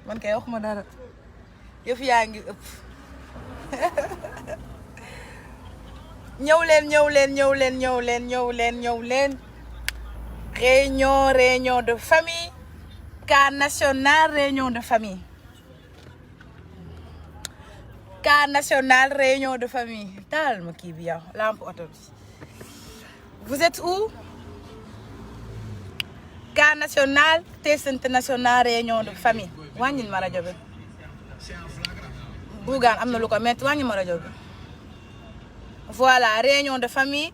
man kay waxuma dara yëf yaa ngi ëpp ñëw leen réunion de famille cas national réunion de famille taal ma kii bi yow lampe oto bi vous êtes où cas national test international réunion de famille wàññil ma rajo bi Bougane am na lu ko metti wàññil ma rajo bi voilà réunion de famille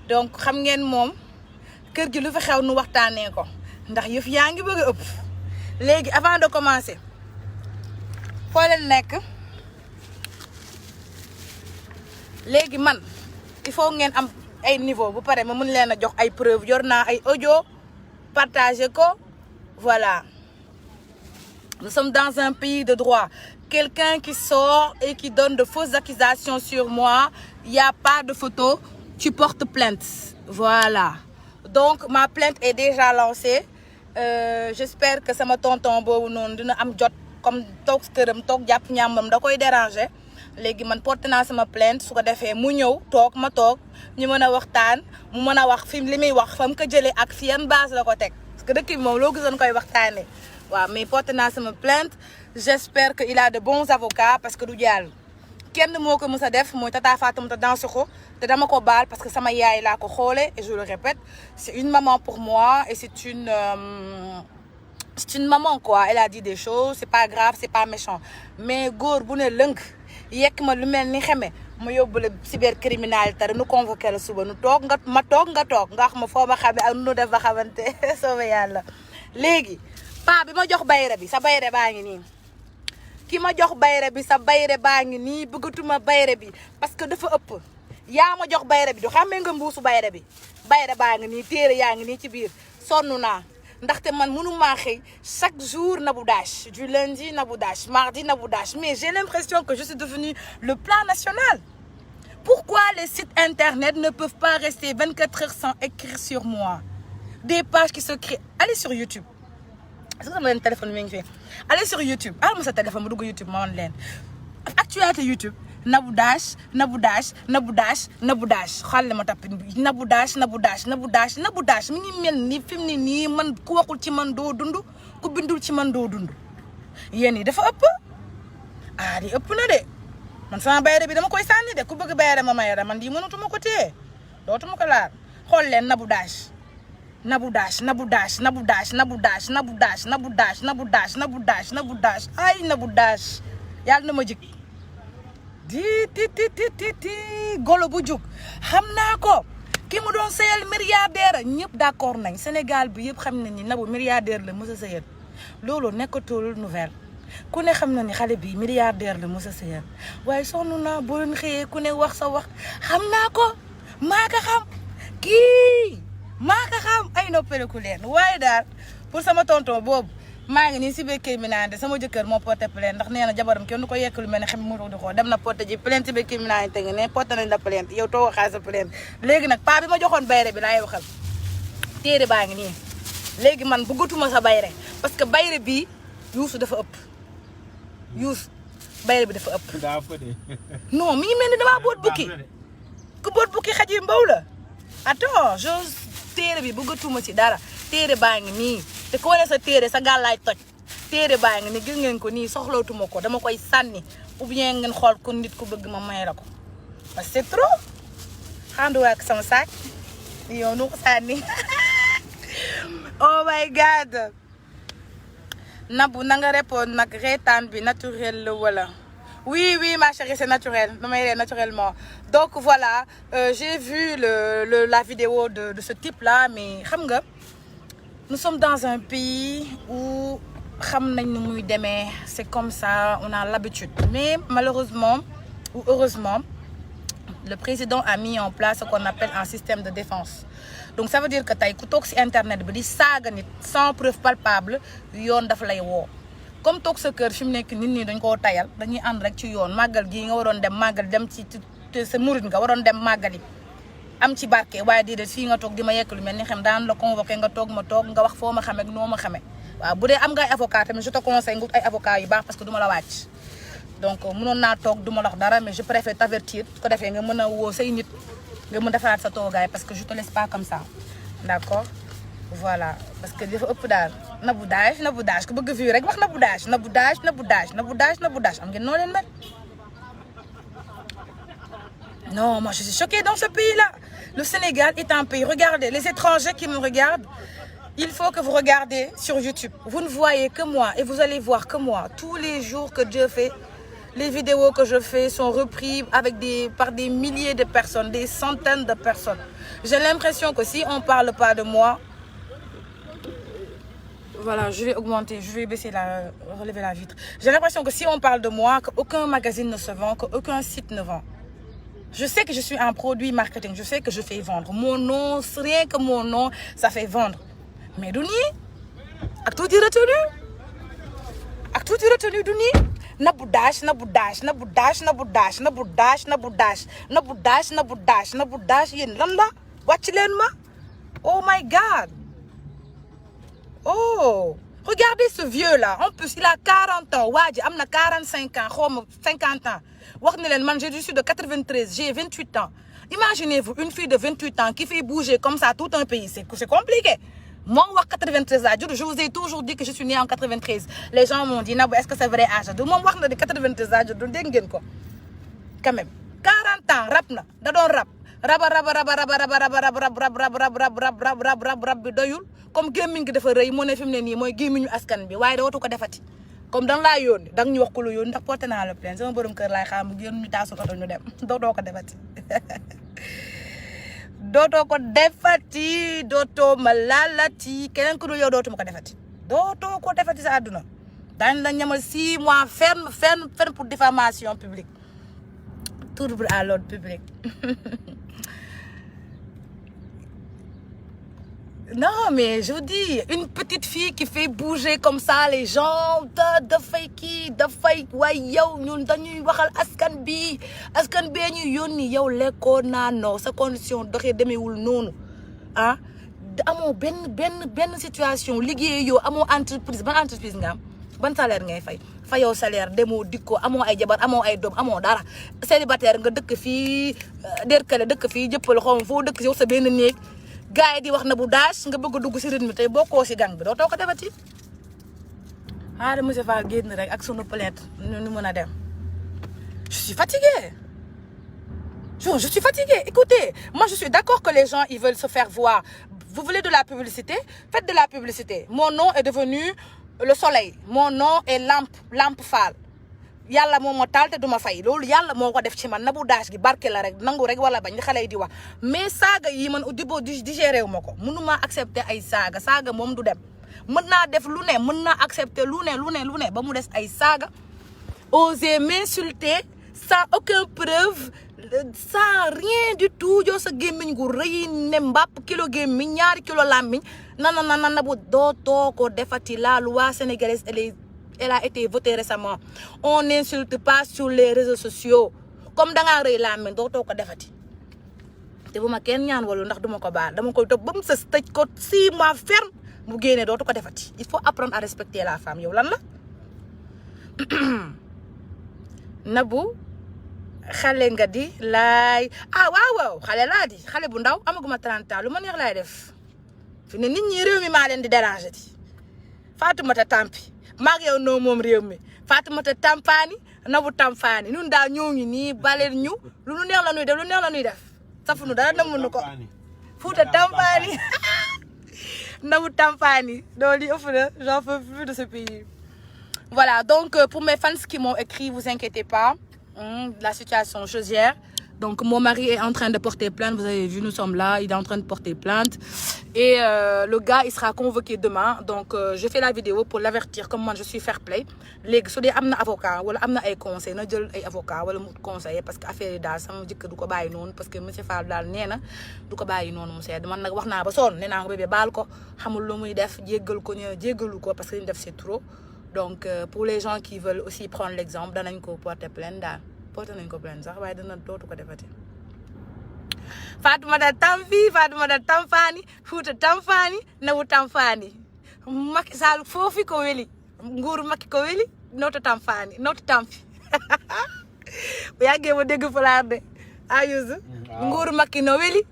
donc xam ngeen moom kër gi lu fi xew nu waxtaanee ko ndax yëf yaa ngi bëgg a ëpp léegi avant de commencer foo leen nekk léegi man il faut ngeen am ay niveau bu pare ma mën leen a jox ay preuve yor naa ay audio partager ko voilà nous sommes dans un pays de droit quelqu'un qui sort et qui donne de fausses accusations sur moi il y a pas de photo tu portes plainte voilà donc ma plainte est déjà lancée j'espère que sama tonton boobu noonu dina am jot comme toog këram toog jàpp ñàmbam da koy déranger léegi man porté naa sama plainte su ko defee mu ñëw toog ma toog ñu mën a waxtaan mu mën a wax fi li muy wax fa mu ko jëlee ak fi yan base la ko teg parce que dëkk bi moom loo gisoon koy waxtaanee waaw mais porté naa sama plainte j'espère que il a de bons avocats parce que du jàll kenn moo ko mës a def mooy Tata Fatoumata Dansoxo te dama ko baal parce que sama yaay laa ko xoole et je le répète c'est une maman pour moi et c'est une maman quoi elle a dit des choses c'est pas grave c'est pas méchant mais góor bu ne lënk yekk ma lu mel ni xeme ma yóbbu la cybercriminalité nu convoqué la suba nu toog nga wax ma foo ma xamee ak nu def ba xamante soobee yàlla léegi paa bi ma jox bayre bi sa bayre baa ngi nii ki ma jox bayre bi sa bayre baa ngi nii bëggatuma bayre bi parce que dafa ëpp yaa ma jox bayre bi du xamee nga mbuusu bayre bi bayre baa ngi nii téere yaa ngi nii ci biir sonn naa ndaxte man mënu maa xëy chaque jour Nabou Dash du lundi Nabou Dash mardi Nabou Dash mais j'ai l'impression que je suis devenue le plan national. Pourquoi les sites internet ne peuvent pas rester 24 heures sans écrire sur moi des pages qui se créent? Allez sur YouTube. Est-ce que sama téléphone mi ngi fi allez sur YouTube ma sa téléphone ma dugg YouTube ma wan leen actualité YouTube Nabou Dash xaaral ma tapé Nabou Dash mi ngi mel ni fi mu ne nii man ku waxul ci man doo dund ku bindul ci man doo dund yéen yi dafa ëpp di ëpp na de man sama bayre bi dama koy sànni de ku bëgg bayre ma mayra man di mënatuma ko téye dootuma ko laal xool leen Nabou Dash ay Nabou Dash yàlla na ma jik di golo bu jug xam naa ko ki mu doon sëyal milliardaire ñëpp d'accord nañ Sénégal bi yëpp xam nañ ni Nabou milliardaire la mës a sëyal loolu nekkatul nouvelle ku ne xam na ni xale bi milliardaire la mës a sëyal waaye sonn naa boo leen xëyee ku ne wax sa wax xam naa ko maa ko xam kii maa ko xam ay noppaleku leen waaye daal pour sama tonton boobu maa ngi nii si béykay mi naan de sama jëkkër moo porté plainte ndax nee na jabaram kenn du ko yekk lu mel ne xam mu di ko dem na porté ji plainte si béykay mi naan te nga ne porté nañ la plainte yow too waxaa sa plainte léegi nag paa bi ma joxoon bayre bi laay waxal téere baa ngi nii léegi man bëggatuma sa bayre parce que bayre bi yuusu dafa ëpp bayre bi dafa ëpp non mi ngi mel ni damaa boot bukki ku boot bukki xaj yi mbaw la attends téere bi bëggatuma ci dara téere baa ngi nii te ko wane sa téere sa gàllaay toj téere baa ngi nii gis ngeen ko nii soxlootuma ko dama koy sànni ou bien ngeen xool ko nit ku bëgg ma may la ko parce que c'est trop xanduwaa ak sama sac yow nu ko sànni oh my god Nabou na nga répondre nag reetaan bi naturel la wala oui ma chérie c'est naturel damay ree naturellement donc voilà j'ai vu la vidéo de ce type là mais xam nga nous sommes dans un pays où xam nañ nu muy demee c'est comme ça on a l'habitude mais malheureusement ou heureusement le président a mis en place ce qu'on appelle un système de défense donc ça veut dire que tey ku toog ci internet bi di saaga nit sans preuve palpable yoon dafa lay woo comme toog sa kër fi mu nekk nit ñi dañ koo tayal dañuy ànd rek ci yoon màggal gii nga waroon dem màggal dem ci sa murit nga waroon dem màggali am ci barke waaye di fii nga toog di ma yekk lu mel ni xam daan la convoqué nga toog ma toog nga wax foo ma xamee ak noo ma xamee waaw bu dee am nga ay avocat tamit je te conseille nga ay avocat yu baax parce que du ma la wàcc donc mënoon naa toog du ma la wax dara mais je préfère t'avertir su ko defee nga mën a woo say nit nga mën defaraat sa toogaay parce que je te laisse pas comme ça d'accord voilà parce que dafa ëpp daal Nabou Dash ku bëgg vue rek wax Nabou Dash am ngeen noo leen mel. Non, moi je suis choquée dans ce pays-là. Le Sénégal est un pays. Regardez, les étrangers qui me regardent, il faut que vous regardez sur YouTube. Vous ne voyez que moi et vous allez voir que moi. Tous les jours que Dieu fait, les vidéos que je fais sont reprises par des milliers de personnes, des centaines de personnes. J'ai l'impression que si on ne parle pas de moi, voilà, je vais relever la vitre. J'ai l'impression que si on parle de moi, qu'aucun magazine ne se vend, qu'aucun site ne vend. Je sais que je suis un produit marketing, je sais que je fais vendre. Mon nom, rien que mon nom, ça fait vendre. Mais du nii ak tuuti retenu du nii Nabou Dash yéen lan la wàcc leen ma. Oh my God. Oh, regardez ce vieux là. En plus, il a 40 ans. waa ji am na 45 ans xaw ma 50 ans. wax ne leen man je suis de 93, j'ai 28 ans. Imaginez-vous une fille de 28 ans qui fait bouger comme ça tout un pays. C'est compliqué. Moi, wax 93 laa judd, je vous ai toujours dit que je suis née en 93. Les gens m'ont dit Nabou, est-ce que c'est vrai âge du moom wax na de 93 laa judd dégg ngeen ko. Quand même 40 ans rap na da doon rap rab bi doyul comme gémmiñ gi dafa rëy moo ne fi mu ne nii mooy gémmiñu askan bi waaye dootu ko defati. comme dan laa yónni danga ñu wax ko lu yónni ndax porté naa la plainte sama borom kër laay xaar mu génn ñu taasu oto ñu dem dootoo ko defati dootoo ma laalati keneen ku dul yow dootuma ko defati sa àdduna daañu la ñamal 6 mois ferme pour diffamation publique trouble à l'ordre public. Non, mais je vous dis, une petite fille qui fait bouger comme ça les gens dafay waaye yow ñun dañuy waxal askan bee ñu yónni yow lekkoo naanoo sa condition doxee demeewul noonu ah amoo benn situation liggéey yow amoo entreprise ban entreprise nga am ban salaire ngay fayoo salaire demoo dikkoo amoo ay jabar amoo ay doom amoo dara célibataire nga dëkk fii derkale dëkk fii jëppal xaw foo dëkk si sa benn néeg gars yi di wax Nabou Dash nga bëgg a dugg si rythme tey bokkoo si gang bi dootoo ko defati monsieur Fall génn rek ak sunu plainte ñu mën a dem. Je suis fatiguée. Je suis fatiguée. Écoutez, moi je suis d'accord que les gens ils veulent se faire voir. Vous voulez de la publicité? Faites de la publicité. Mon nom est devenu le soleil. Mon nom est lampe Fall. Yàlla moo ma taal te duma fay loolu yàlla moo ko def ci man Nabou Dash gi barke la rek nangu rek wala bañ li xale yi di wax mais saaga yi man Audibo digéré wu ma ko mënuma accepter ay saaga moom du dem mën naa def lu ne mën naa accepter lu ne ba mu des ay saaga oser m'insulter sans aucune preuve sans rien du tout joo sa gémmiñ gu rëy ne mbàpp kilo gémmiñ 2 kilo làmmiñ nan Nabou dootoo ko defati la loi sénégalaise elle a été votée récemment. On n'insulte pas sur les réseaux sociaux. Comme dans la rue, mais dootoo ko defati. Te bu ma kenn ñaan wala ndax duma ko baal dama koy topp ba mu sës tëj ko 6 mois ferme mu génnee dootu ko defati. Il faut apprendre à respecter la femme yow lan la. Nabou xale nga di laay waaw xale laa di xale bu ndaw amaguma 30 ans lu ma neex laay def fi ne nit ñi réew mi maa leen di déranger di Fatoumata Tampi maag yow noo moom réew mi Fatoumata Tampani Nabou Tampani ñun daal ñoo ngi nii baleen ñu lu neex la ñuy def safunu dara namuñu ko Fouta Tampani Nabou Tampani donc li ëpp na j'en peux plus de ce pays. Voilà donc pour mes fans qui m'ont écrit vous inquiétez pas la situation je gère. Donc mon mari est en train de porter plainte, vous avez vu, nous sommes là, il est en train de porter plainte. Et le gars, il sera convoqué demain. Donc je fais la vidéo pour l'avertir comme moi je suis fair play. Léegi su dee am na avocat wala am na ay conseil na jël ay avocat wala mu conseiller parce que affaire yi daal sama jëkkër du ko bàyyi noonu parce que monsieur Fall daal nee na du ko bàyyi noonu mu sedd man nag wax naa ba sonn nee naa ko bébé baal ko xamul lu muy def jéggalu ko parce que li ñu def c'est trop. Donc pour les gens qui veulent aussi prendre l'exemple danañ ko porter plainte daal. porté nañ ko plainte sax waaye dootu ko defati Fatoumata Tampi Fatoumata Tampani Fouta Tampani Nabou Tampani Macky Sall foofi ko weli nguuru Macky ko weli noto Tampani noto Tampi bu yàggee ma dégg fulaar de ayusu nguuru Macky no weli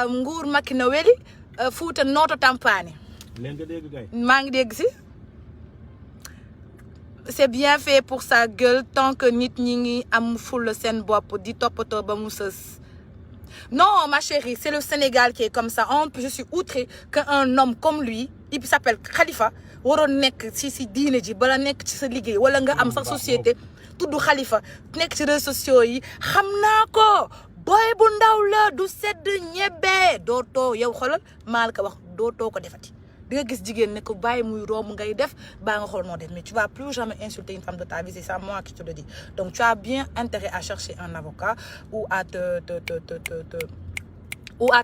nguuru Macky no weli Fouta noto Tampani maa ngi dégg si c'est bien fait pour sa gueule tant que nit ñi ngi am ful seen bopp di toppatoo ba mu sës. Non, ma chérie, c'est le Sénégal qui est comme ça. Je suis outrée qu'un homme comme lui, il s'appelle Khalifa, waroon nekk ci diine ji bala nekk ci sa liggéey wala nga am sa société tudd Khalifa nekk ci réseaux sociaux yi xam naa ko boy bu ndaw la du sedd ñebe dootoo yow xoolal maa la ko wax dootoo ko defati. di nga gis jigéen ne ko bàyyi muy romb ngay def baa nga xool noo def mais tu vas plus jamais insulter une femme de ta vie, c'est ça moi qui te le dis. Donc tu as bien intérêt à chercher un avocat ou à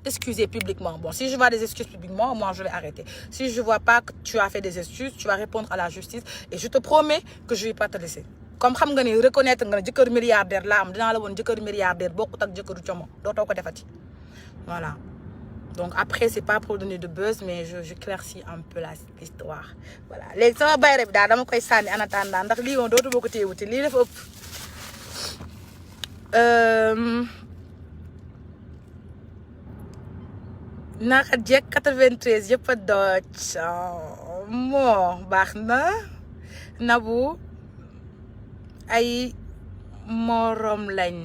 t'excuser publiquement. Bon, si je vois des excuses publiquement, moi je vais arrêter. Si je vois pas que tu as fait des excuses, tu vas répondre à la justice et je te promets que je vais pas te laisser. Comme xam nga ni reconnaître nga ne jëkkër milliardaire la am dinaa la woon jëkkër milliardaire bokkut ak jëkkëru como dootoo ko defati. Voilà. Donc après c'est pas pour donner de buzz mais je claircis un peu l'histoire voilà léegi sama bayre bi daal dama koy sànni en attendant ndax lii moom dootu boo ko téewuti lii dafa ëpp naka jekk 93 yëpp a dooj moo baax na Nabou ay morom lañ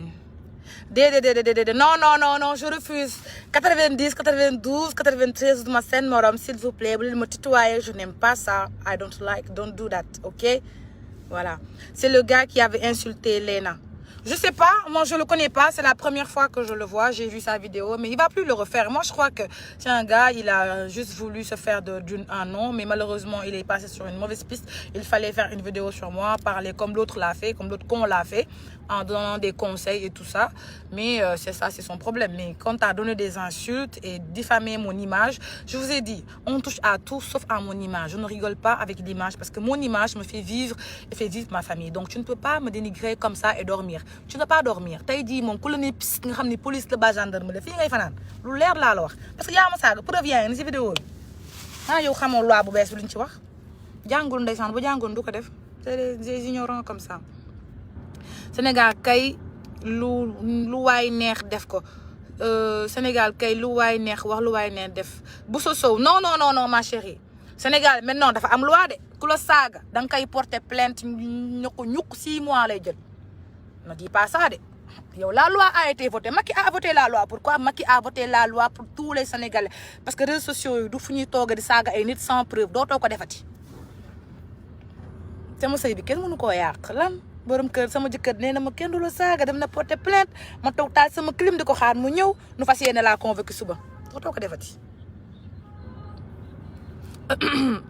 déedéet non je refuse 90 92 93 ma seen morom s'il vous plaît bu leen ma tutoyer je n'aime pas ça I don't do that ok voilà c'est le gars qui avait insulté Lena je sais pas moi je le connais pas c'est la première fois que je le vois j'ai vu sa vidéo mais il va plus le refaire moi je crois que c'est un gars il a juste voulu se faire un nom mais malheureusement il est passé sur une mauvaise piste il fallait faire une vidéo sur moi parler comme l'autre l'a fait comme l'autre con l'a fait en donnant des conseils et tout ça mais c'est ça c'est son problème mais quand t'as donné des insultes et diffamé mon image je vous ai dit on touche à tout sauf à mon image je ne rigole pas avec l'image parce que mon image me fait vivre et fait vivre ma famille donc tu ne peux pas me dénigrer comme ça et dormir tu ne peux pas dormir tey jii moom ku la ne pis nga xam ne police la ba gendarme la fii ngay fanaan lu leer laa la wax parce que yaa ma saaga preuve yaa ngi ni si vidéo bi ah yow xamoo loi bu bees bi luñ ci wax jàngul ndeysaan bu jàngoon du ko def c'est des ignorants comme ça Sénégal kay lu waay neex def ko Sénégal kay lu waay neex wax lu waay neex def bu sosow non ma chérie Sénégal maintenant dafa am loi de ku la saaga da nga koy porter plainte ñukk 6 mois lay jël ne dis pas ça de yow la loi a été votée Macky a voté la loi pourquoi Macky a voté la loi pour tous les Sénégalais parce que réseaux sociaux yi du fu ñuy toog di saaga ay nit sans preuve dootoo ko defati sama sëy bi kenn mënu koo yàq lan borom kër sama jëkkër nee na ma kenn du la saaga dem na porter plainte ma toog taal sama clim di ko xaar mu ñëw nu fas yéene laa convoqué suba dootoo ko defati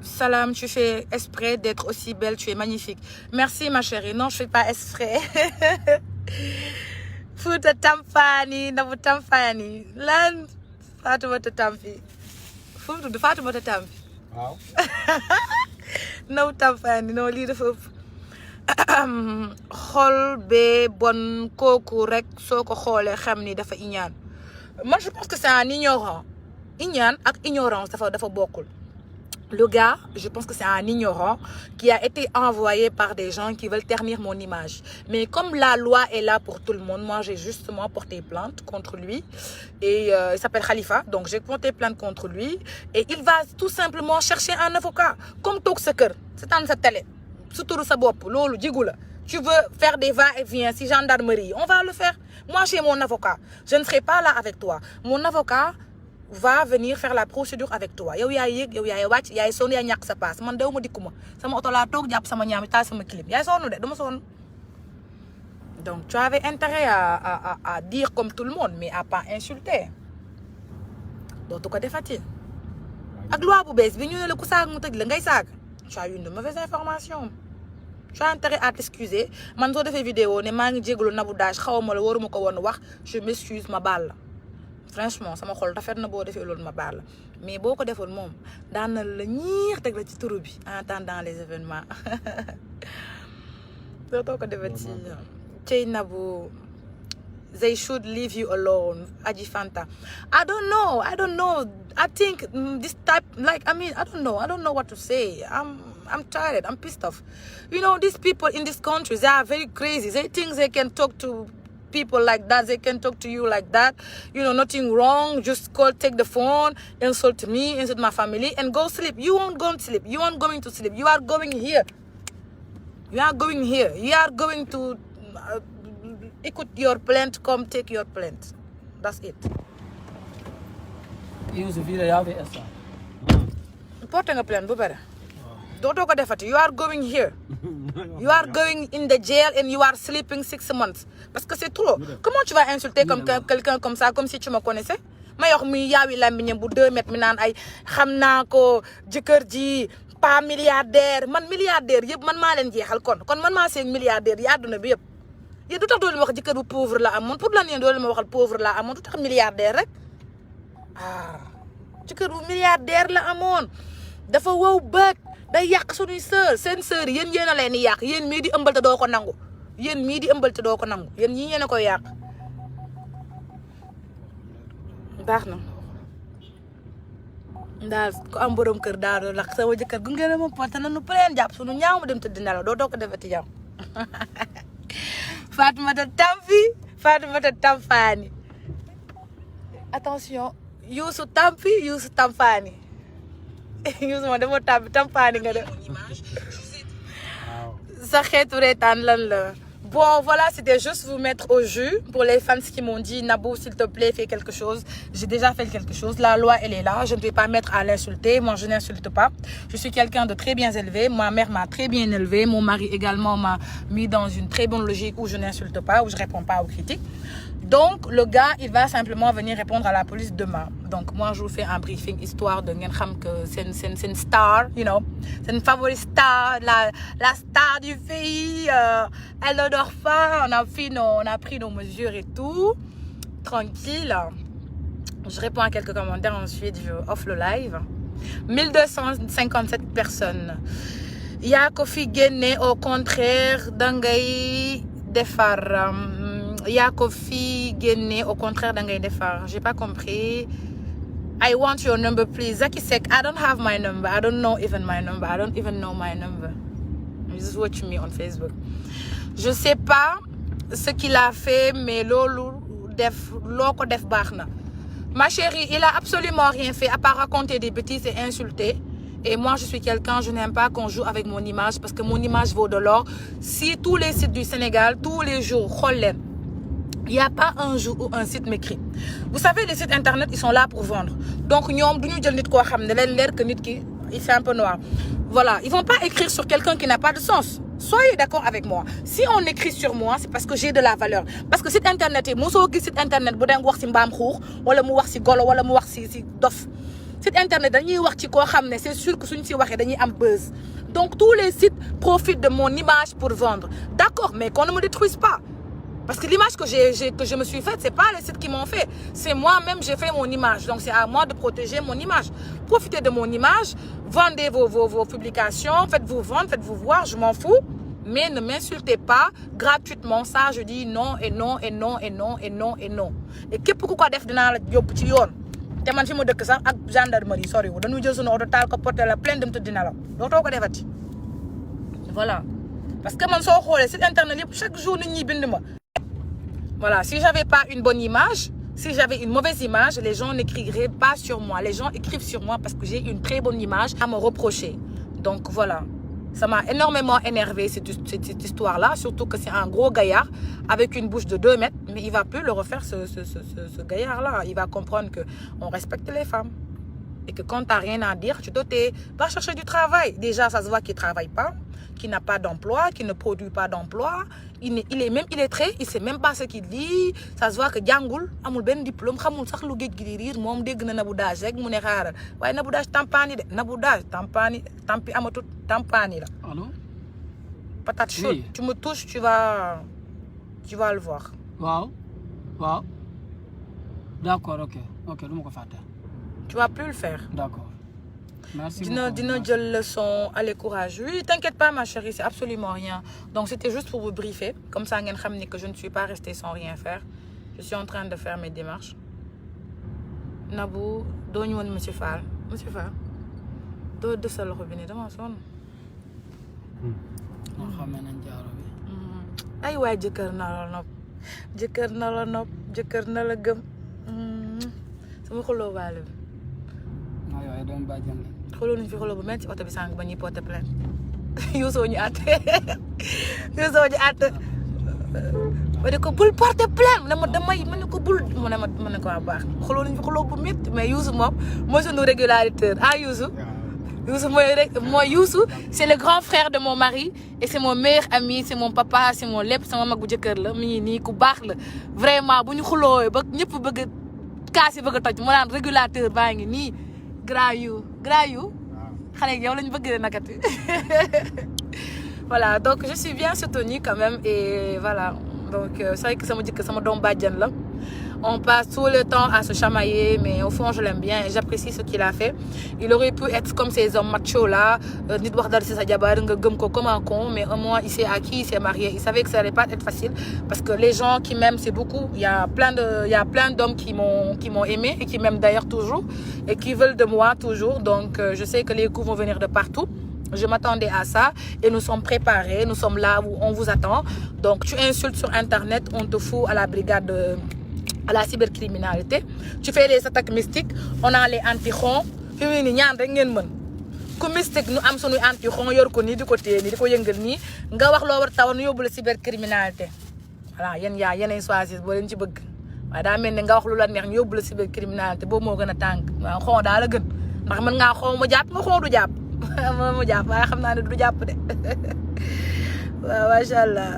Salam, tu fais exprès d'être aussi belle, tu es magnifique. Merci ma chérie. Non, je fais pas exprès. Fouta Tampani, Nabou Tampani. Lan Fatoumata Tampi. Fatoumata Tampi. Waaw. Nabou Tampani, non lii dafa ëpp. Xol bee bon kooku rek soo ko xoolee xam ni dafa iñaan. Moi je pense que c'est un ignorant. Iñaan ak ignorance dafa bokkul. Le gars, je pense que c'est un ignorant qui a été envoyé par des gens qui veulent ternir mon image. Mais comme la loi est là pour tout le monde, moi j'ai justement porté plainte contre lui. Et il s'appelle Khalifa, donc j'ai porté plainte contre lui. Et il va tout simplement chercher un avocat. Comme toog sa kër, c'est dans sa télé. Surtout sa bopp, loolu jigu la. Tu veux faire des va-et-vient si gendarmerie, on va le faire. Moi j'ai mon avocat. Je ne serai pas là avec toi. Mon avocat va venir faire la procédure avec toi yow yaay yéeg yow yaay wàcc yaay sonn yaay ñàkk sa paas man dew ma dikkuma sama oto laa toog jàpp sama ñaam taal sama clim yaay sonn de dama sonn donc tu avais intérêt à dire comme tout le monde mais à pas insulter dootu ko defati ak loi bu bees bi ñu ne la ku saag mu tëj la ngay saag tu as eu une mauvaise information tu as intérêt à t'excuser man soo defee vidéo ne maa ngi jégalu Nabou Dash xawma la waruma ko woon wax je m'excuse ma baal la franchement sama xol rafet na boo defee loolu ma baal la mais boo ko defoon moom daan na la ñiir teg la ci turu bi en attendant les événements dootoo ko defee ci cey Nabou they should leave you alone. Aji Fanta. I don't know. I think this type, like, I mean, I don't know what to say. I'm tired. I'm pissed off. You know, these people in these countries, they are very crazy. They think they can talk to people like that. They can talk to you like that. You know, nothing wrong. Just take the phone, insult me, insult my family, and go sleep. You won't go to sleep. You aren't going to sleep. You are going here. You are going here. You are going to écoute your plainte, come take your plainte. That's it. Porte nga plainte bu bare. Dootoo ko defati. You are going here. You are going in the jail and you are sleeping 6 months. Parce que c'est trop. Comment tu vas insulter comme quelqu'un comme ça, comme si tu me connaissais? Ma yox mi yaawi làmmiñam bu 2 mètres mi naan ay xam naa ko jëkkër ji pas milliardaire. Man milliardaire yëpp man maa leen jeexal kon man maa seen milliardaire yi àdduna bi yëpp. Yéen du tax doo leen wax jëkkër bu pauvre la amoon pour lan yéen doo leen ma waxal pauvre la amoon du tax milliardaire rek jëkkër bu milliardaire la amoon dafa wow bët day yàq suñuy seen sœur yéen a leen di yàq yéen mii di ëmbal te doo ko nangu yéen ñii yéen a koy yàq baax na daal ko am borom kër daal doo lakk sama jëkkër gu ngeen ma porte na nu pleen jàpp suñu ñaaw ma dem tëdd nelaw doo ko defati jàmm Fatoumata Tampani. Attention, Youssou Tampi, Youssou Tampani. Youssou ma dama Tampani nga def. Sa xeetu reetaan lan la. Bon, voilà, c'était juste vous mettre au jus. Pour les fans qui m'ont dit, Nabou, s'il te plaît, fais quelque chose. J'ai déjà fait quelque chose. La loi, elle est là. Je ne vais pas mettre à l'insulter. Moi, je n'insulte pas. Je suis quelqu'un de très bien élevé. Ma mère m'a très bien élevé. Mon mari également m'a mis dans une très bonne logique où je n'insulte pas, où je ne réponds pas aux critiques. Donc, le gars, il va simplement venir répondre à la police demain. Donc, moi, je vous fais un briefing histoire de que c'est une star, you know. C'est une favorite star, la star du pays. Elle ne dort pas. On a pris nos mesures et tout. Tranquille. Je réponds à quelques commentaires. Ensuite, je off le live. 1257 personnes. Il y a Kofi Guéné, au contraire, d'Angay Defar. Yakofi Guéné, au contraire d'Angay Defar. J'ai pas compris. I want your number, please. Zaki Sek, I don't have my number. I don't know even my number. I don't even know my number. You just watch me on Facebook. Je sais pas ce qu'il a fait, mais loko def baxna. Ma chérie, il a absolument rien fait à part raconter des bêtises et insulter. Et moi, je suis quelqu'un, je n'aime pas qu'on joue avec mon image parce que mon image vaut de l'or. Si tous les sites du Sénégal, tous les jours, il n'y a pas un jour où un site m'écrit. Vous savez, les sites internet, ils sont là pour vendre. Donc, il fait un peu noir. Voilà, ils ne vont pas écrire sur quelqu'un qui n'a pas de sens. Soyez d'accord avec moi. Si on écrit sur moi, c'est parce que j'ai de la valeur. Parce que site internet, site internet, site internet, c'est sûr que c'est un buzz. Donc, tous les sites profitent de mon image pour vendre. D'accord, mais qu'on ne me détruise pas. Parce que l'image que je me suis faite, ce n'est pas les sites qui m'ont fait. C'est moi-même, j'ai fait mon image. Donc, c'est à moi de protéger mon image. Profitez de mon image, vendez vos publications, faites-vous vendre, faites-vous voir, je m'en fous. Mais ne m'insultez pas gratuitement. Ça, je dis non, et non, et non, et non, et non, et non. Et que pourquoi def dina la yob ci yoon té man fi ma dëkk sax ak gendarmerie sori wu dañu jël sunu auto taal ko porter la plainte dem tëdd nelaw dootoo ko defati. Voilà. Parce que man soo xoolee site internet yëpp chaque jour nit ñi bind ma. Voilà, si j'avais pas une bonne image, si j'avais une mauvaise image, les gens n'écriraient pas sur moi. Les gens écrivent sur moi parce que j'ai une très bonne image à me reprocher. Donc voilà, ça m'a énormément énervé cette histoire-là, surtout que c'est un gros gaillard avec une bouche de 2 mètres, mais il va plus le refaire ce gaillard-là. Il va comprendre qu'on respecte les femmes et que quand tu n'as rien à dire, tu te tais, va chercher du travail. Déjà, ça se voit qu'il ne travaille pas, qu'il n'a pas d'emploi, qu'il ne produit pas d'emploi. Il est trait, il sait même pas ce qu'il dit. Ça se voit que jàngul amul ben diplôme xamul sax lu géej gi di riir moom dégg na naboudage rek mu ne xaaral waaye naboudage tampani de naboudage tampani tampi amatut tampani la. Allô? Patate chaude. Oui. Tu me touches, tu vas le voir. Wow. Wow. D'accord, ok, du ma ko fàtte. Tu vas plus le faire. D'accord. Merci beaucoup. Dina jël leçon, allez courage. Oui, t'inquiète pas ma chérie, c'est absolument rien. Donc c'était juste pour vous briefer, comme ça ngeen xam ni que je ne suis pas restée sans rien faire. Je suis en train de faire mes démarches. Nabou doo ñu woon monsieur Fall doo def sa loxo bi ne dama sonn. non xamee nañ jaaro bi. ay waay jëkkër na la nopp jëkkër na la gëm sama xuloo waale bi. non yooyu doon bàjjan la. xuloo nañu fi xuloo bu metti ci oto bi sànq ba ñuy porter plainte yuusoo ñu àtte ma ne ko bul porter plainte mu ne ma damay ma ne ko bul mu ne ko waa baax xuloo nañu fi xuloo bu metti mais Youssou moom mooy sunu régulateur Youssou Youssou c'est le grand frère de mon mari et c'est mon meilleur ami c'est mon papa c'est mon lépp sama mag bu jëkkër la mi ngi nii ku baax la vraiment bu ñu xuloo ba ñëpp bëgg a kaas yi bëgg a toj mu naan régulateur baa ngi nii grand yu xale yow lañ bëgg de nakati voilà donc je suis bien soutenue quand même et voilà donc c'est vrai que sama jëkkër sama doom bàjjan la on passe tout le temps à se chamailler mais au fond je l'aime bien et j'apprécie ce qu'il a fait. Il aurait pu être comme ces hommes machos là nit wax dara ci sa jabar nga gëm ko comme un con mais au moins il s'est acquis, il s'est marié, il savait que ça allait pas être facile parce que les gens qui m'aiment c'est beaucoup, il y a plein d'hommes qui m'ont aimé et qui m'aiment d'ailleurs toujours et qui veulent de moi toujours donc je sais que les coups vont venir de partout. Je m'attendais à ça et nous sommes préparés, nous sommes là où on vous attend. Donc tu insultes sur internet, on te fout à la brigade à la cybercriminalité. Tu fais les attaques mystiques, on a les anti-xons. Fi mu ne ñaan rek ngeen mën ku mystique nu am suñuy anti-xons yor ko nii di ko téye nii di ko yëngal nii nga wax loo war taw nu yóbbu la cybercriminalité. Voilà yéenay choisir boo leen ci bëgg waaye daa mel ne nga wax lu la neex ñu yóbbu la cybercriminalité boobu moo gën a tàng waaw xon daa la gën ndax mën ngaa xon mu jàpp nga xon du jàpp mu jàpp waaye xam naa ne du jàpp de waaw macha allah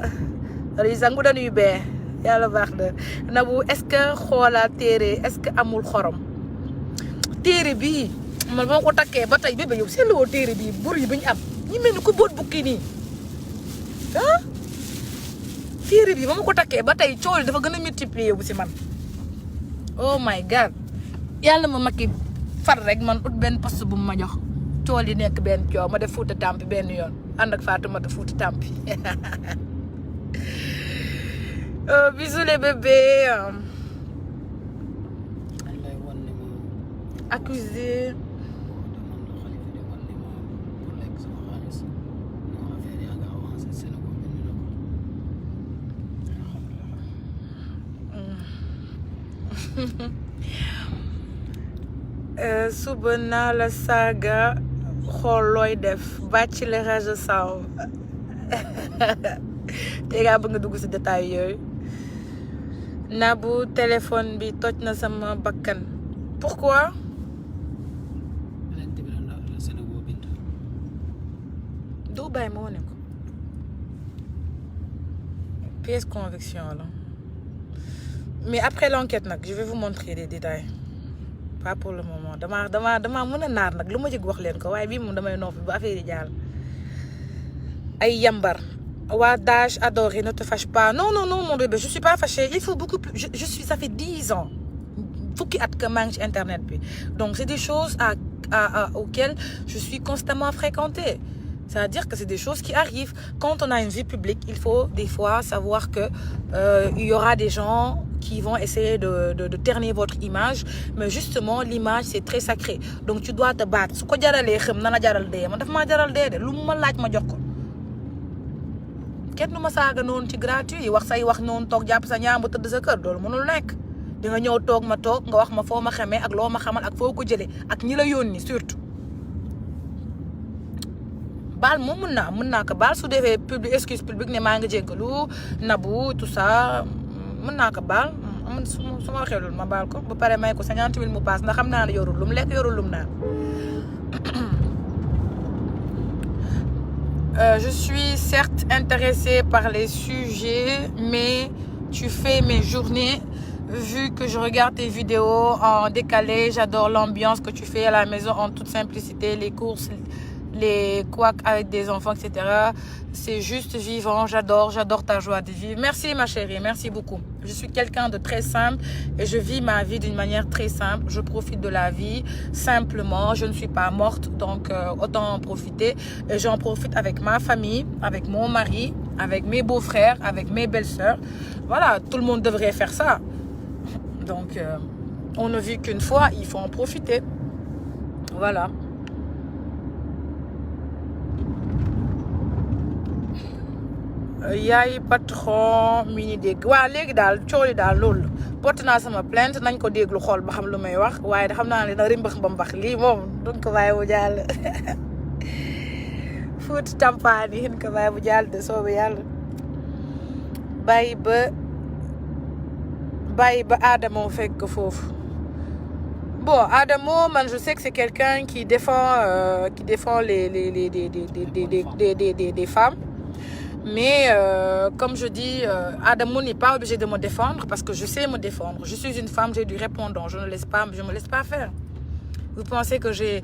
yi sangu dañuy bee yàlla baax na Nabou est-ce que xoolaa téere est-ce que amul xorom téere bii man moo ko takkee ba tey bébé yow seetlu woo téere bii bur yi bi ñu am ñi mel ni ko boot bukki nii téere bii ba ma ko takkee ba tey coow dafa gën a multiplier bu si man oh my god yàlla ma makki far rek man ut benn poste bu ma jox coow yi nekk benn coow ma def Fuuta Tampi benn yoon ànd ak Fatoumata Fuuta Tampi bisous les bébés. Accusé. Suba naa la saaga xool looy def bàcc le rajo saw te nga bëgg nga dugg ci détail yooyu. Nabou téléphone bi toj na sama bakkan pourquoi. doo bàyyi ma wane ko pièce conviction la mais après l'enquête nag je vais vous montrer des détails pas pour le moment dama mën a naar nag lu ma jëg wax leen ko waaye bii moom damay noppi ba affaire yi jàll ay yambar. waa Dash adoré ne te fâche pas non mon bébé je suis pas fâchée il faut beaucoup plus je suis ça fait 10 ans fukki at que maa ngi ci internet bi donc c'est des choses auxquelles je suis constamment fréquentée c'est-à-dire que c'est des choses qui arrivent quand on a une vie publique il faut des fois savoir que il y aura des gens qui vont essayer de ternir votre image mais justement l'image c'est très sacré donc tu dois te battre su ko jaralee xam na la jaral dee man daf maa jaral dee de lu ma laaj ma jox ko kenn du ma saaga noonu ci gratuit yi wax say wax noonu toog jàpp sa ñaam ba tëdd sa kër loolu mënul nekk di nga ñëw toog ma toog nga wax ma foo ma xamee ak loo ma xamal ak foo ko jëlee ak ñi la yónni surtout baal moom mën naa ko baal su defee public excuse publique ne maa ngi jéggalu Nabou tout ça mën naa ko baal man su ma waxee loolu ma baal ko ba pare may ko 50 000 mu paas ndax xam naa ne yorul lu mu lekk yorul lu mu naan. Je suis certes intéressée par les sujets, mais tu fais mes journées vu que je regarde tes vidéos en décalé. J'adore l'ambiance que tu fais à la maison en toute simplicité, les courses, les couacs avec des enfants, etc. C'est juste vivant. J'adore ta joie de vivre. Merci ma chérie, merci beaucoup. Je suis quelqu'un de très simple et je vis ma vie d'une manière très simple. Je profite de la vie simplement. Je ne suis pas morte, donc autant en profiter. Et j'en profite avec ma famille, avec mon mari, avec mes beaux-frères, avec mes belles-sœurs. Voilà, tout le monde devrait faire ça. Donc, on ne vit qu'une fois, il faut en profiter. Voilà. Yaay patron mi ni dégg waa léegi daal cooli daal loolu porte naa sama plainte nañ ko déglu xool ba xam lu may wax waaye da xam naa ne da rimbax ba mbax lii moom duñ ko bàyyi bu jàll Fouta Tampani duñ ko bàyyi bu jàll de soobu yàlla bàyyi ba Adamo fekk foofu. Bon, Adamo, man, je sais que c'est quelqu'un qui défend des femmes. Mais comme je dis, Adamo n'est pas obligé de me défendre parce que je sais me défendre. Je suis une femme, j'ai du répondant. Je me laisse pas faire. Vous pensez que j'ai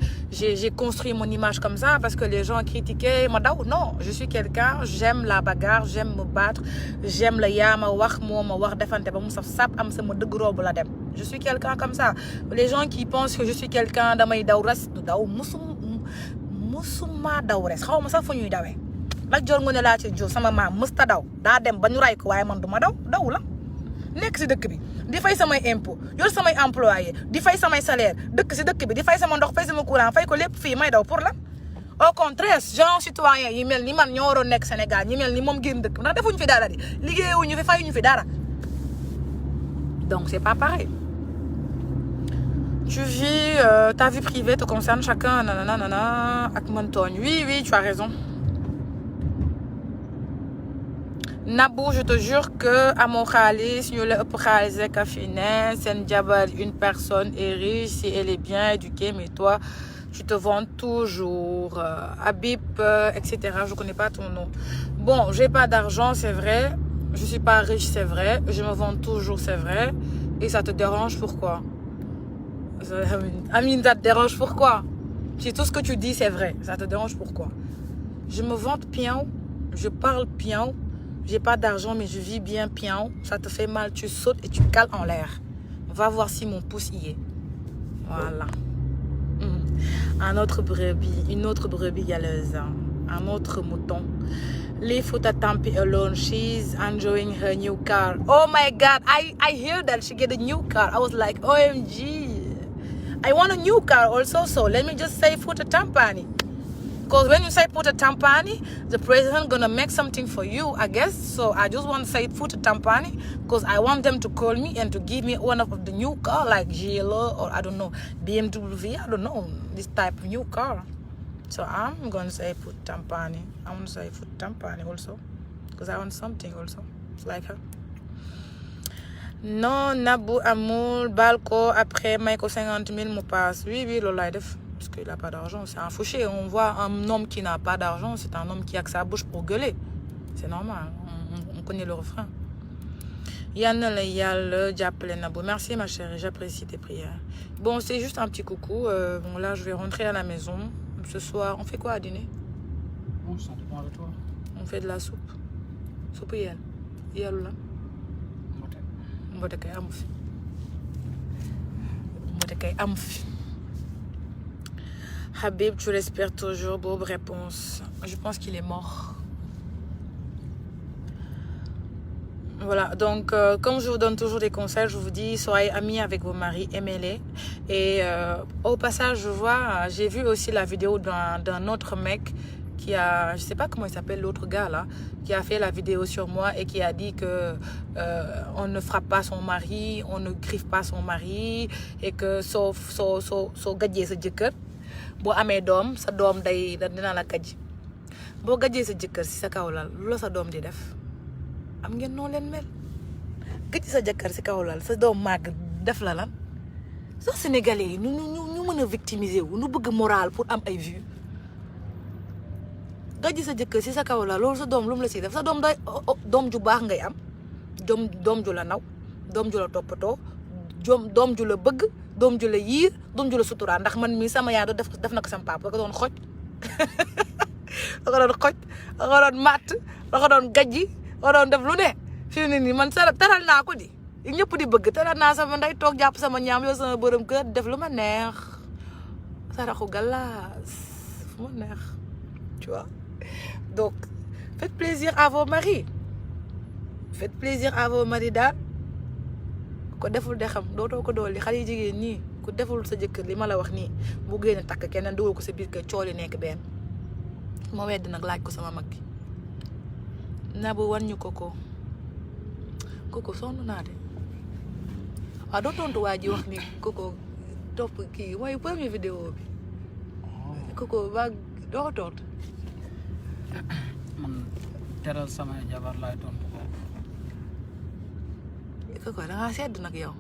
construit mon image comme ça parce que les gens critiquaient Madao? Non, je suis quelqu'un, j'aime la bagarre, j'aime me battre, j'aime le yama wax mo ma wax defante ba mu saf sap am sama deug robu la dem. Je suis quelqu'un comme ça. Les gens qui pensent que je suis quelqu'un damay daw res du daw musuma daw res xawma sax fu ñuy dawé. Nak jor ngone la ci jox sama mam musta daw da dem ba ñu ray ko waye man duma daw la. Nekk ci dëkk bi di fay samay impôt yor samay employé di fay samay salaire dëkk ci dëkk bi di fay sama ndox fay sama courant fay ko lépp fii may daw pour la au contraire genre citoyen yi mel ni man ñoo waroon nekk Sénégal ñi mel ni moom génn dëkk ndax defuñu fi dara di liggéeyuñu fi fayuñu fi dara donc c'est pas pareil. Tu vis ta vie privée te concerne chacun nanana ak mën tooñ oui tu as raison. Nabou, je te jure que à mon khalis, nous le khalis c'est une personne est riche si elle est bien éduquée, mais toi, tu te vends toujours. Habib, etc. Je connais pas ton nom. Bon, j'ai pas d'argent, c'est vrai. Je suis pas riche, c'est vrai. Je me vends toujours, c'est vrai. Et ça te dérange pourquoi? Amine, ça te dérange pourquoi? Si tout ce que tu dis, c'est vrai. Ça te dérange pourquoi? Je me vante bien, je parle bien. J'ai pas d'argent, mais je vis bien pian. Ça te fait mal, tu sautes et tu cales en l'air. Va voir si mon pouce y est. Voilà. Une autre brebis galeuse. Un autre mouton. Leave Fouta Tampi alone. She's enjoying her new car. Oh my God, I hear that she get a new car. I was like, OMG. I want a new car also, so let me just say Fouta Tampani. Because when you say Fouta Tampani, the president gonna make something for you, I guess. So I just want to say Fouta Tampani because I want them to call me and to give me one of the new car like GLO or I don't know, BMW, I don't know, this type of new car. So I'm gonna say Fouta Tampani. I want to say Fouta Tampani also because I want something also. It's like her. Non, Nabou Amoul, Balko, après, Maïko 50 000 me passe. Oui, Lola def. Parce qu'il n'a pas d'argent, c'est un fauché. On voit un homme qui n'a pas d'argent, c'est un homme qui a que sa bouche pour gueuler. C'est normal, on connaît le refrain. Yann Yal, j'appelle Nabou. Merci ma chérie, j'apprécie tes prières. Bon, c'est juste un petit coucou. Bon, là, je vais rentrer à la maison. Ce soir, on fait quoi à dîner? Bon, ça dépend de toi. On fait de la soupe. Soupe Yal. Yal là. Mbote kay am fi. Habib, tu l'espères toujours. Bonne réponse. Je pense qu'il est mort. Voilà, donc comme je vous donne toujours des conseils, je vous dis soyez amis avec vos maris, aimez-les. Et au passage, je vois, j'ai vu aussi la vidéo d'un autre mec qui a, je sais pas comment il s'appelle l'autre gars là, qui a fait la vidéo sur moi et qui a dit que on ne frappe pas son mari, on ne griffe pas son mari et que sauf gadjee sa jëkkër boo amee doom sa doom dina la gajj boo gajjee sa jëkkër si sa kaw lal lu la sa doom di def am ngeen noo leen mel gajj sa jëkkër si kaw lal sa doom màgg def la lan sax sénégalais yi ñu mën a victimiser wu ñu bëgg moral pour am ay vues gajj sa jëkkër si sa kaw lal loolu sa doom lu mu la siy def sa doom day doom ju baax ngay am doom ju la naw doom ju la toppatoo doom ju la bëgg doom ju la yiir doom ju la sutura ndax man mii sama yaay def na ko sama papa da ko doon xoj da ko doon xoj da ko doon matt da ko doon gajji da ko doon def lu ne fii nii man taral naa ko di ñëpp di bëgg taral naa sama nday toog jàpp sama ñaam yow sama borom kër def lu ma neex saraxu galaas fu ma neex tu vois. Donc faites plaisir à vos maris daal ko deful de xam dootoo ko dolli xale yi jigéen ñii ku deful sa jëkkër li ma la wax nii bu génne takk keneen dugal ko sa biir kër cooli nekk benn moo wedd nag laaj ko sama mag gi Nabou wan ñu Coco sonn naa de waaw doo tontu waa ji wax ni Coco topp kii mooy premier vidéo bi Coco ba doo ko tontu man teral sama jabar laay tontu ko. Coco da ngaa sedd nag yow.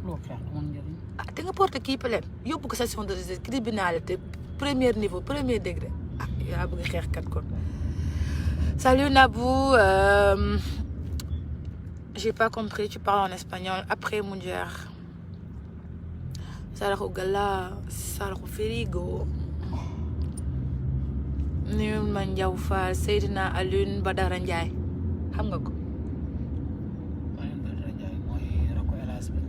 loo xeex amoon njëriñ. ah te nga porté kii plainte yóbbu ko session de recherche criminalité premier niveau premier degré ah yaa bëgg xeex kat kon. Salut Nabou, j'ai pas compris, tu parles en espagnol après Moundiar. Saraxu Gala, Saraxu Firigo. Nuyul ma Ndiaw Fall, Seydina Alioune Badara Ndiaye. Xam nga ko? Alioune Badara Ndiaye mooy rakku Elas bi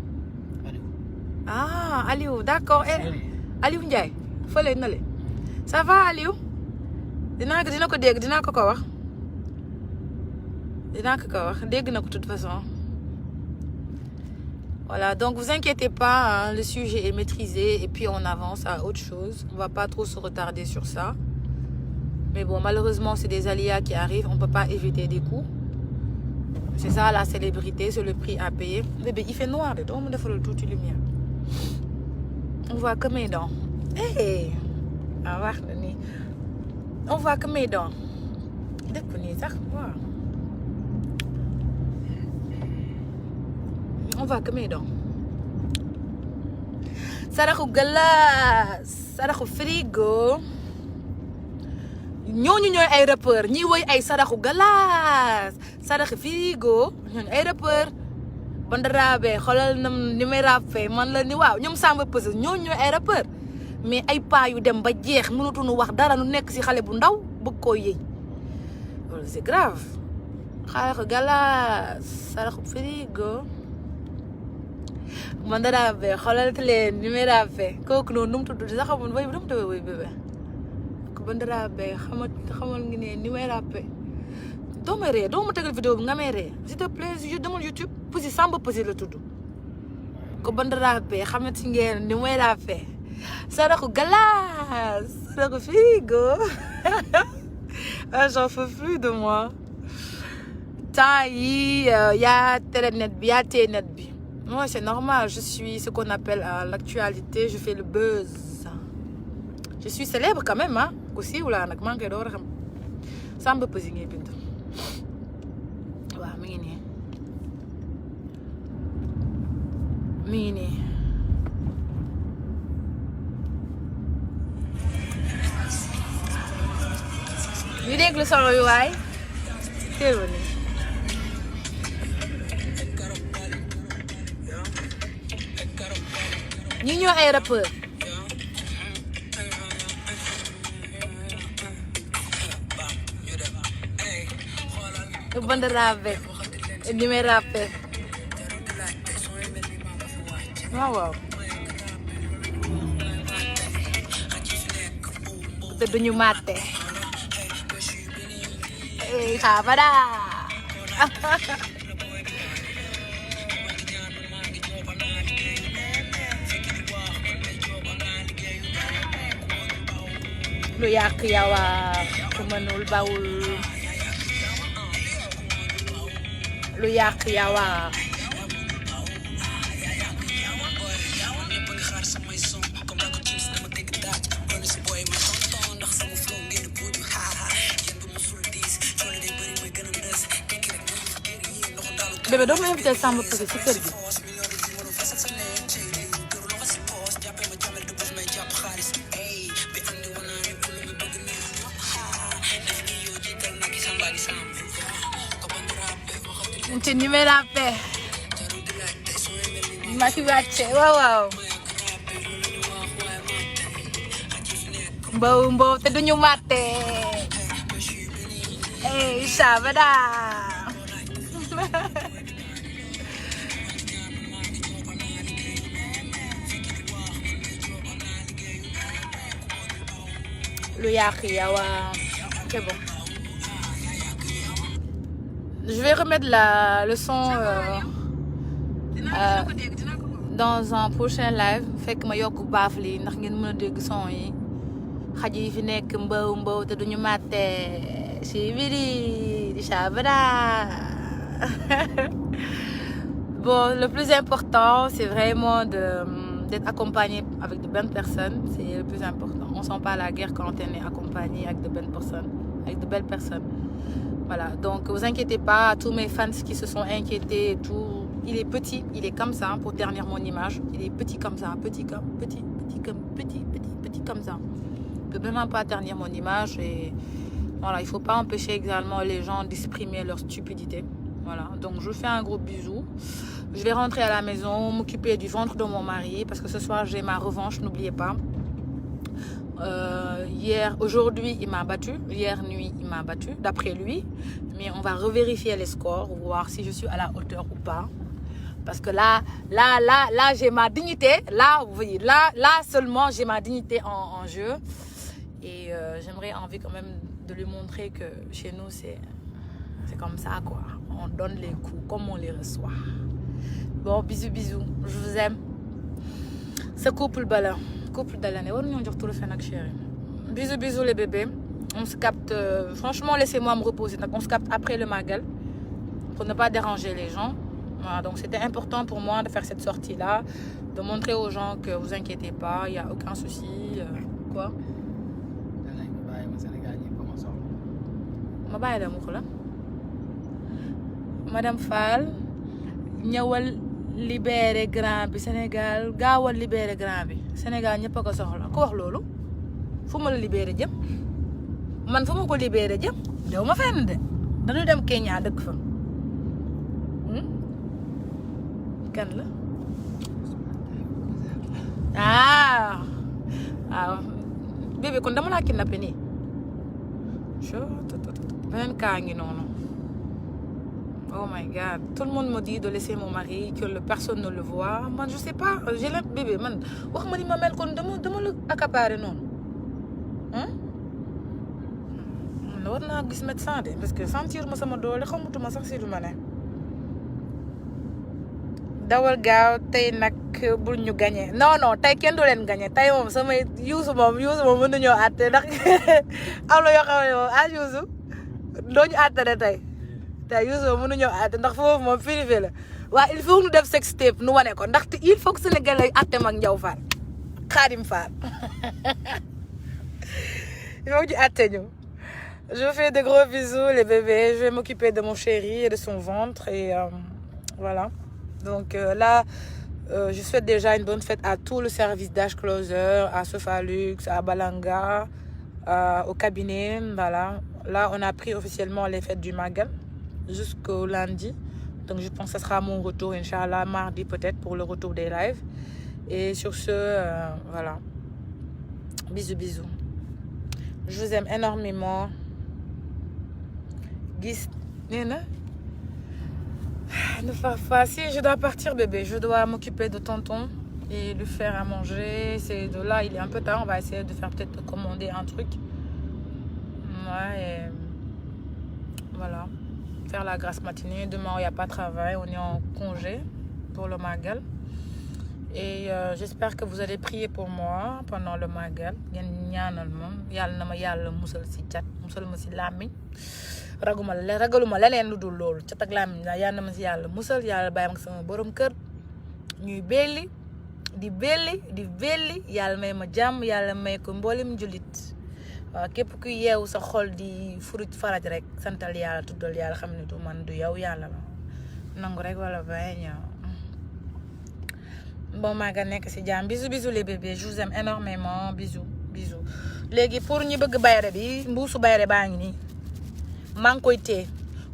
Aliou. Ah, Aliou, d'accord. Aliou Ndiaye, fële na le. Ça va Aliou? Dina ko dégg, dina ko wax. De toute façon. Voilà, donc vous inquiétez pas, hein, le sujet est maîtrisé et puis on avance à autre chose. On va pas trop se retarder sur ça. Mais bon, malheureusement, c'est des aléas qui arrivent. On peut pas éviter des coups. C'est ça la célébrité, c'est le prix à payer. Bébé, il fait noir, de tout le monde fait toute lumière. On voit que mes dents. Hey! On voit que mes dents. On voit que mes dents. Saraxu Gala, Saraxu Frigo. ñooñu ñooy ay rappeur ñi woy ay Saraxu Gala, Saraxu Frigo ñooñu ay rappeur. Bandarabe xoolal ni may rappé man la ni waaw ñoom Samba Peuzzi ñooñu ñooy ay rappeur mais ay paa yu dem ba jeex mënatuñu wax dara nu nekk ci xale bu ndaw bëgg koo yëy loolu c'est grave. Saraxu Gala, Saraxu Frigo. Bandarabe xoolal leen ni may rappé kooku noonu nu mu tudd sax xamul woy nu mu tudd woy bébé ko Bandarabe xamal ngi ne ni may rappé doo ma ree doo ma tegal vidéo bi nga may ree s'il te plaît demal YouTube Peuzzi Samba Peuzzi la tudd ko Bandarabe xamante ngeen ni may rappé Saraxu Gala, Saraxu Frigo. Ah, j'en peux plus de moi. Temps yi y'a Telenet bi y'a Tnet bi. Moi, c'est normal, je suis ce qu'on appelle à l'actualité, je fais le buzz. Je suis célèbre quand même, hein. Aussi, ou là, nak manqué d'or. Samba Peuzzi ngay bind. Waaw, mi ngi nii. ñu déglu sama yu waay. Teewul nii. ñi ñoo ay rappeur. Bandarabe ni may rappé. waaw. te duñu màtte. Xaabada. lu yàq yawa ku mënul bawul lu yàq yawa bébé doo ma invité Samba Peuzzi ci kër gi te ni may rappé ma ci wàcce waaw mbow te duñu màtte Shabada. C'est bon. Je vais remettre le son dans un prochain live fekk ma yokk baafle yi ndax ngeen mën a dégg son yi xaj yi fi nekk mbaw te duñu màtte si biri di chabra. Bon, le plus important c'est vraiment d'être accompagné avec de bonnes personnes, c'est le plus important. On sent pas la guerre quand on est accompagné avec de bonnes personnes, avec de belles personnes. Voilà, donc vous inquiétez pas, tous mes fans qui se sont inquiétés et tout, il est petit, il est comme ça, pour ternir mon image, il est petit comme ça, petit comme ça. Il peut vraiment pas ternir mon image et voilà, il faut pas empêcher également les gens d'exprimer leur stupidité. Voilà, donc je vous fais un gros bisou. Je vais rentrer à la maison, m'occuper du ventre de mon mari parce que ce soir j'ai ma revanche, n'oubliez pas. Aujourd'hui il m'a battu, hier nuit il m'a battu d'après lui, mais on va revérifier les scores, voir si je suis à la hauteur ou pas. Parce que là j'ai ma dignité, là vous voyez, là seulement j'ai ma dignité en jeu et j'aimerais envie quand même de lui montrer que chez nous c'est comme ça quoi, on donne les coups comme on les reçoit. Bon, bisous, je vous aime. Ce couple bala, couple de l'année, on nous dit tout le fait avec chérie. Bisous les bébés. On se capte, franchement laissez-moi me reposer. Donc, on se capte après le magal pour ne pas déranger les gens. Voilà, donc c'était important pour moi de faire cette sortie-là, de montrer aux gens que vous inquiétez pas, il n'y a aucun souci. Quoi? Madame Fall, ñëwal libéré grand bi Sénégal gaawal libéré grand bi Sénégal ñëpp a ko soxla ku wax loolu fu ma la libéré jëm man fu ma ko libéré jëm dew ma fenn de dañu dem Kenya dëkk fa kan la waaw bébé kon dama laa kidnappé nii beneen kaa ngi noonu. Oh my God, tout le monde me dit de laisser mon mari, que personne ne le voit. Moi, je sais pas, j'ai l'air bébé, man. Wax ma ni ma mel kon dama la accaparer noonu. Man war naa gis médecin de parce que sentir ma sama doole xamutuma sax si lu ma ne. Dawal gaaw tey nag bul ñu gagné. Non, tey kenn du leen gagné. Tey moom sama Youssou moom mën nañoo àtte ndax am na yoo xam ne moom Youssou doo ñu àtte tey. te Youssou mënuñoo àtte ndax foofu moom privé la waaye il faut ñu def sextape nu wane ko ndaxte il faut que Sénégalais àtte mag Njaw Fall Khadim Fall il faut que ñu àtte ñu. Je vous fais de gros bisous les bébés, je vais m'occuper de mon chéri et de son ventre et voilà. Donc là je souhaite déjà une bonne fête à tout le service d'Age Closer, à Sofalux, à Balanga, au cabinet. Voilà, là on a pris officiellement les fêtes du Magal jusqu'au lundi, donc je pense que ce sera mon retour Inch'Allah mardi peut-être pour le retour des lives et sur ce voilà, bisous, je vous aime énormément. Gis Nena ne pas si je dois partir bébé, je dois m'occuper de tonton et lui faire à manger. C'est de là, il est un peu tard, on va essayer de faire peut-être commander un truc, ouais, et voilà, faire la grasse matinée. Demain il n'y a pas de travail, on est en congé pour le Magal et j'espère que vous allez prier pour moi pendant le Magal. Ngeen ñaanal moom yàlla na ma yàlla musal si cat musal ma si làmmiñ ragaluma leneen lu dul loolu cat ak làmmiñ la yàlla na ma si yàlla musal yàlla bàyyi ma sama borom kër ñuy belli di belli yàlla may ma jàmm yàlla may ko mboolem jullit. waaw képp ku yeewu sa xol di furuj faraj rek santal yàlla tuddal yàlla xam ne du man du yow yàlla la nangu rek wala bay ñëw. Bon Magal nekk si jàmm. Bisous les bébés, je vous aime énormément. Bisous. Léegi pour ñi bëgg bayre bi mbuusu bayre baa ngi nii maa ngi koy téye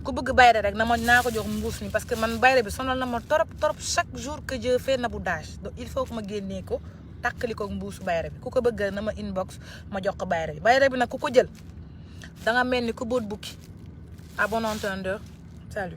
ku bëgg bayre rek naa ko jox mbuus ni parce que man bayre bi sonal na ma trop chaque jour que je fais naboudage donc il faut que ma génnee ko tàkkali ko mbuusu bayre bi ku ko bëgg na ma inbox ma jox ko bayre bi nag ku ko jël danga mel ni ku boot bukki à bon entendeur. Salut.